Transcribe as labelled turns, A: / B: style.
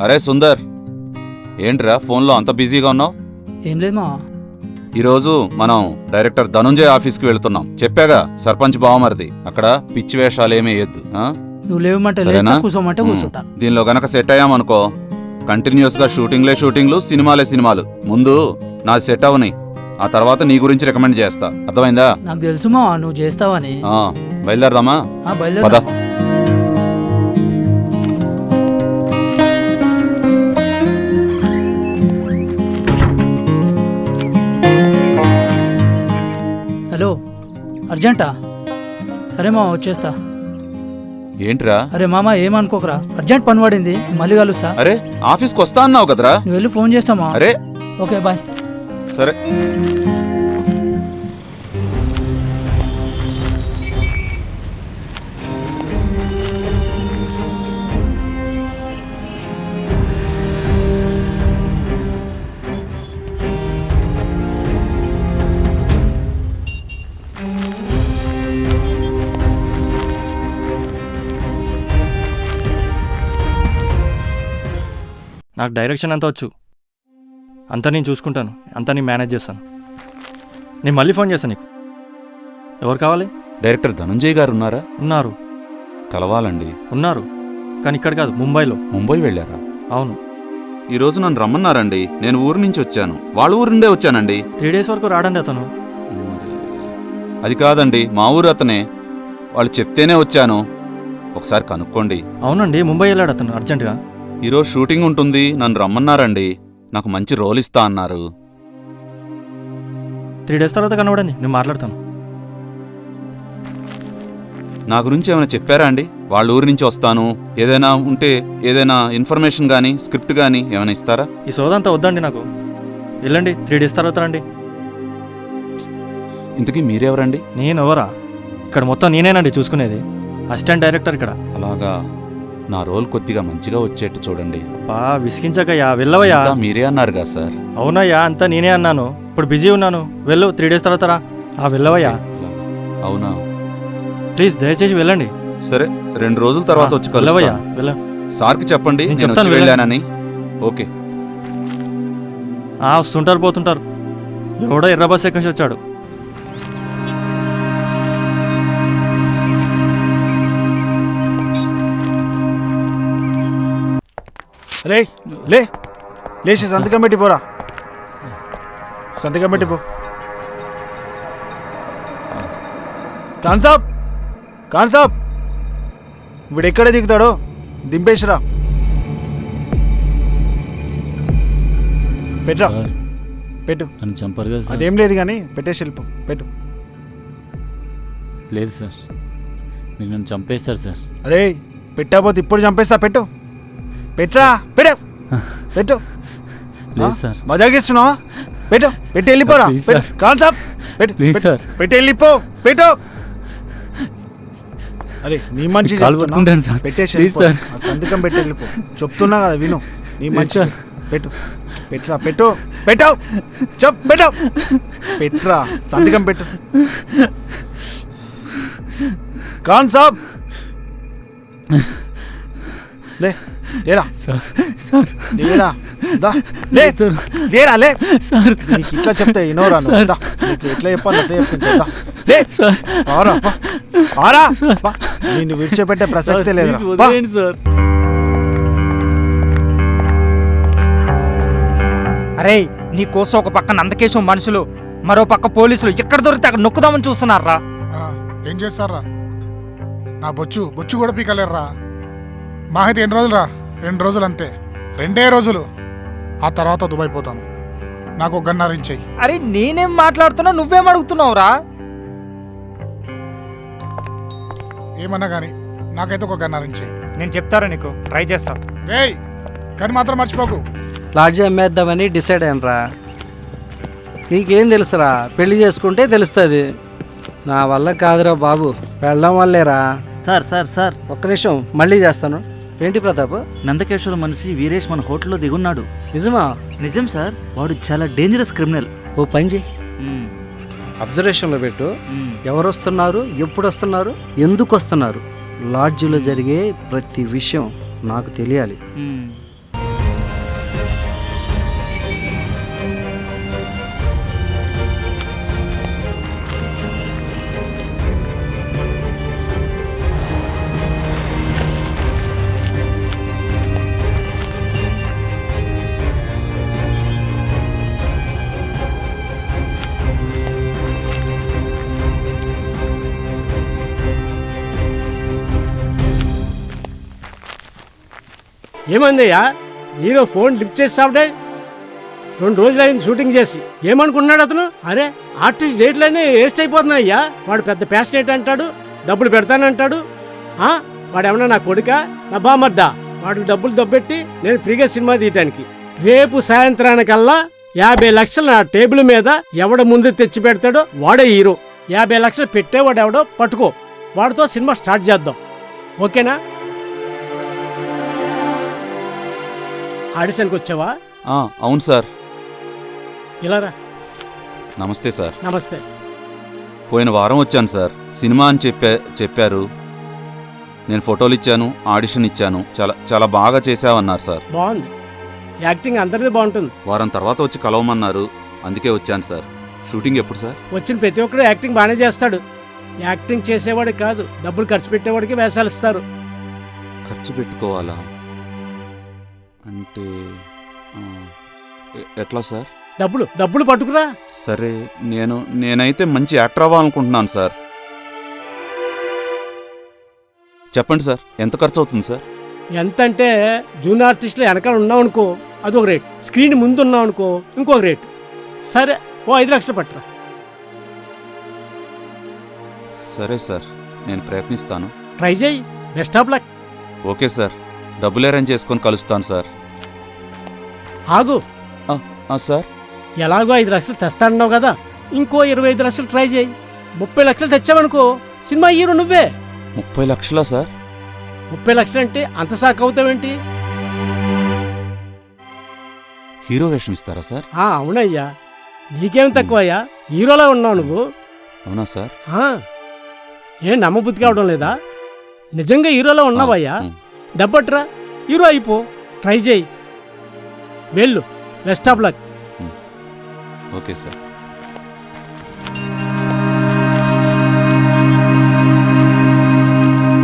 A: అరే సుందర్, ఏంట్రా ఫోన్లో అంత బిజీగా ఉన్నావు?
B: ఏం లేదు మా.
A: ఈరోజు మనం డైరెక్టర్ ధనుంజయ్ ఆఫీస్కి వెళ్తున్నాం. చెప్పాగా, సర్పంచ్ బావమరిది. అక్కడ పిచ్చి వేషాలు ఏమీ వేయద్దు.
B: నువ్వు లేవమంటే
A: సరేనా?
B: లేస్తా, కూర్చోమంటే కూర్చుంటా.
A: దీనిలో గనక సెట్ అయ్యామనుకో, కంటిన్యూస్ గా షూటింగ్లు, సినిమాలు. ముందు నాది సెట్ అవని, ఆ తర్వాత నీ గురించి రికమెండ్ చేస్తా. అర్థమైందా?
B: నాకు తెలుసు మా, నువ్వు చేస్తావని.
A: బయలుదేరదామా?
B: బయలుదేరా. హలో, అర్జెంటా? సరే మామ, వచ్చేస్తా.
A: ఏంట్రా?
B: అరే మామ, ఏమనుకోకరా, అర్జెంట్ పని పడింది, మళ్ళీ కలుస్తా.
A: అరే ఆఫీస్కి వస్తా అన్నావు కదరా?
B: నువ్వు వెళ్ళి ఫోన్ చేస్తామా?
A: అరే
B: ఓకే, బాయ్.
A: సరే.
C: నాకు డైరెక్షన్ అంతా వచ్చు, అంతా నేను చూసుకుంటాను, అంతా నేను మేనేజ్ చేస్తాను. నేను మళ్ళీ ఫోన్ చేస్తాను నీకు. ఎవరు కావాలి?
A: డైరెక్టర్ ధనుంజయ్ గారు ఉన్నారా?
C: ఉన్నారు.
A: కలవాలండి.
C: ఉన్నారు, కానీ ఇక్కడ కాదు, ముంబైలో.
A: ముంబై వెళ్ళారా?
C: అవును.
A: ఈరోజు నన్ను రమ్మన్నారండి. నేను ఊరు నుంచి వచ్చాను, వాళ్ళ ఊరు నుండే వచ్చానండి.
C: 3 days వరకు రాడండి అతను.
A: అది కాదండి, మా ఊరు అతనే. వాళ్ళు చెప్తేనే వచ్చాను. ఒకసారి కనుక్కోండి.
C: అవునండి, ముంబై వెళ్ళాడు అతను అర్జెంటుగా.
A: ఈరోజు షూటింగ్ ఉంటుంది, నన్ను రమ్మన్నారండి. నాకు మంచి రోల్ ఇస్తా అన్నారు.
C: 3 days తర్వాత కనబడండి, నేను మాట్లాడతాను.
A: నా గురించి ఏమైనా చెప్పారా అండి? వాళ్ళ ఊరి నుంచి వస్తాను, ఏదైనా ఉంటే ఏదైనా ఇన్ఫర్మేషన్ కానీ స్క్రిప్ట్ కానీ ఏమైనా ఇస్తారా?
C: ఈ సోదంతా వద్దండి నాకు. వెళ్ళండి, 3 days తర్వాత రండి.
A: ఇంతకీ మీరెవరండి?
C: నేను ఎవరా? ఇక్కడ మొత్తం నేనేనండి చూసుకునేది, అసిస్టెంట్ డైరెక్టర్ ఇక్కడ.
A: అలాగా, నా రోల్ కొద్దిగా మంచిగా వచ్చేట్టు చూడండి.
C: బా విసిగించకయ్యా, వెళ్ళవయ్యా.
A: అంతా మీరే అన్నారుగా సార్.
C: అవునయ్యా, అంతా నేనే అన్నాను. ఇప్పుడు బిజీ ఉన్నాను, వెళ్ళు. 3 days తర్వాత రా. వెళ్ళవయ్యా.
A: అవునా?
C: ప్లీజ్ దయచేసి వెళ్ళండి.
A: సరే, 2 రోజుల తర్వాత వచ్చి
C: వెళ్ళవయ్యా,
A: కలుస్తాను.
C: వెళ్ళ.
A: సార్కి చెప్పండి
C: నేను
A: నేను
C: చెప్తాను,
A: వచ్చి వెళ్ళానని. ఓకే.
C: వస్తుంటారు పోతుంటారు. ఎవడో ఎర్ర బస్ ఎక్కడి నుంచి వచ్చాడు.
D: రే లేచి సంతకం పెట్టిపోరా. సంతకం పెట్టిపో. కాన్సాబ్ వీడు ఎక్కడ దిగుతాడో దింపేసిరా. పెట్టరా, పెట్టు.
E: నన్ను చంపారు కదా సార్.
D: అదేం లేదు కానీ పెట్టేసి వెళ్ళిపో. పెట్టు.
E: లేదు సార్, మీరు నన్ను చంపేస్తారు సార్.
D: అరే పెట్టకపోతే ఇప్పుడు చంపేస్తా. పెట్టు. పెట్టరా, పెట్టు.
E: లేదు సార్.
D: మజాగిస్తున్నావా? పెట్టు. పెట్టి వెళ్ళిపోరా. కాన్సాబ్
E: ప్లీజ్ సార్,
D: పెట్టి వెళ్ళిపో. పెట్టు. అరే నీ మంచి పెట్టేసి
E: సార్.
D: సంతకం పెట్టి వెళ్ళిపో. చెప్తున్నా కదా, విను. నీ మంచి పెట్టు. పెట్టరా, పెట్టు. పెట్టరా, సంతకం పెట్టు. కాన్సాబ్ లేరా
E: సార్.
D: లేరా నీకు ఇట్లా చెప్తే ఇనోరా? నీకు ఎట్లా చెప్పాలి అట్లా చెప్తుంటా. నిన్ను విడిచిపెట్టే ప్రసక్తే లేదు
E: సార్.
F: అరే, నీ కోసం ఒక పక్క నందకేశం మనుషులు, మరో పక్క పోలీసులు ఎక్కడ దొరికితే అక్కడ నొక్కుదామని చూస్తున్నారా?
G: ఏం చేస్తారా? నా బొచ్చు కూడా పీకలేర్రా. మాకైతే 2 రోజులు రా. 2 రోజులు అంతే, 2 రోజులు. ఆ తర్వాత దుబాయ్ పోతాను. నాకు ఒక గన్ అరేంజ్ చెయ్యి.
F: అరే నేనేం మాట్లాడుతున్నా, నువ్వేం అడుగుతున్నావురా?
G: ఏమన్నా కానీ నాకైతే ఒక గన్ అరేంజ్ చెయ్యి.
F: నేను చెప్తారా నీకు, ట్రై చేస్తా.
G: రేయ్, కానీ మాత్రం మర్చిపోకు.
B: లాడ్జి అమ్మేద్దామని డిసైడ్ అయ్యానరా. నీకేం తెలుసురా, పెళ్లి చేసుకుంటే తెలుస్తుంది. నా వల్ల కాదురా బాబు, వెళ్ళడం వల్లేరా.
H: సార్
B: ఒక్క నిమిషం, మళ్ళీ చేస్తాను. ఏంటి ప్రతాప్?
H: నందకేశ్వర మనిషి వీరేష్ మన హోటల్లో దిగున్నాడు.
B: నిజమా?
H: నిజం సార్, వాడు చాలా డేంజరస్ క్రిమినల్.
B: ఓ పని చేయి, అబ్జర్వేషన్లో పెట్టు. ఎవరు వస్తున్నారు, ఎప్పుడు వస్తున్నారు, ఎందుకు వస్తున్నారు, లాడ్జిలో జరిగే ప్రతి విషయం నాకు తెలియాలి.
I: ఏమందయ్యా హీరో ఫోన్ లిఫ్ట్ చేస్తావుడే 2 రోజులు అయింది షూటింగ్ చేసి. ఏమనుకున్నాడు అతను? అరే ఆర్టిస్ట్ డేట్లన్నీ వేస్ట్ అయిపోతున్నాయ్యా. వాడు పెద్ద ప్యాషనేట్ అంటాడు, డబ్బులు పెడతానంటాడు. వాడు ఏమన్నా నా కొడుక, నా బామర్దా? వాడికి డబ్బులు దొబ్బెట్టి నేను ఫ్రీగా సినిమా తీయటానికి. రేపు సాయంత్రానికల్లా 50 లక్షలు నా టేబుల్ మీద ఎవడ ముందు తెచ్చి పెడతాడో వాడే హీరో. 50 లక్షలు పెట్టేవాడు ఎవడో పట్టుకో, వాడితో సినిమా స్టార్ట్ చేద్దాం. ఓకేనా? ఆడిషన్కి వచ్చావా?
A: అవును సార్.
I: ఇలా రా.
A: నమస్తే సార్.
I: నమస్తే.
A: పోయిన వారం వచ్చాను సార్. సినిమా అని చెప్పారు. నేను ఫోటోలు ఇచ్చాను, ఆడిషన్ ఇచ్చాను. చాలా చాలా బాగా చేసావన్నారు సార్.
I: బాగుంది. యాక్టింగ్ అందరిది బాగుంటుంది.
A: వారం తర్వాత వచ్చి కలవమన్నారు, అందుకే వచ్చాను సార్. షూటింగ్ ఎప్పుడు సార్?
I: వచ్చిన ప్రతి ఒక్కరు యాక్టింగ్ బాగానే చేస్తాడు. యాక్టింగ్ చేసేవాడికి కాదు, డబ్బులు ఖర్చు పెట్టేవాడికి వేషాలు ఇస్తారు.
A: ఖర్చు పెట్టుకోవాలా అంటే ఎట్లా సార్?
I: డబ్బులు పట్టుకురా.
A: సరే, నేనైతే మంచి యాక్టర్ అవ్వాలనుకుంటున్నాను సార్. చెప్పండి సార్, ఎంత ఖర్చు అవుతుంది సార్?
I: ఎంతంటే జూనియర్ ఆర్టిస్టులు వెనకాల ఉన్నావనుకో అదొక రేట్, స్క్రీన్ ముందు ఉన్నావనుకో ఇంకొక రేట్. సరే, ఓ 5 లక్షలు పట్టురా.
A: సరే సార్, నేను ప్రయత్నిస్తాను.
I: ట్రై చేయి. Best of luck.
A: Okay sir, డబ్బులు అరేంజ్ చేసుకొని కలుస్తాను సార్.
I: ఆగు.
A: సార్,
I: ఎలాగో 5 లక్షలు తెస్తానన్నావు కదా, ఇంకో 25 లక్షలు ట్రై చేయి. 30 లక్షలు తెచ్చావనుకో సినిమా హీరో నువ్వే.
A: 30 లక్షలా సార్?
I: 30 లక్షలు అంటే అంత సాక్ అవుతావేంటి?
A: హీరో వేషం ఇస్తారా సార్?
I: అవునయ్యా, నీకేం తక్కువయ్యా, హీరోలా ఉన్నావు నువ్వు.
A: అవునా సార్?
I: ఏం నమ్మబుద్ధి కావడం లేదా? నిజంగా హీరోలా ఉన్నావయ్యా. డబ్బట్రా, హీరో అయిపో. ట్రై చేయి. వెళ్ళు. Best of luck.
A: Okay sir.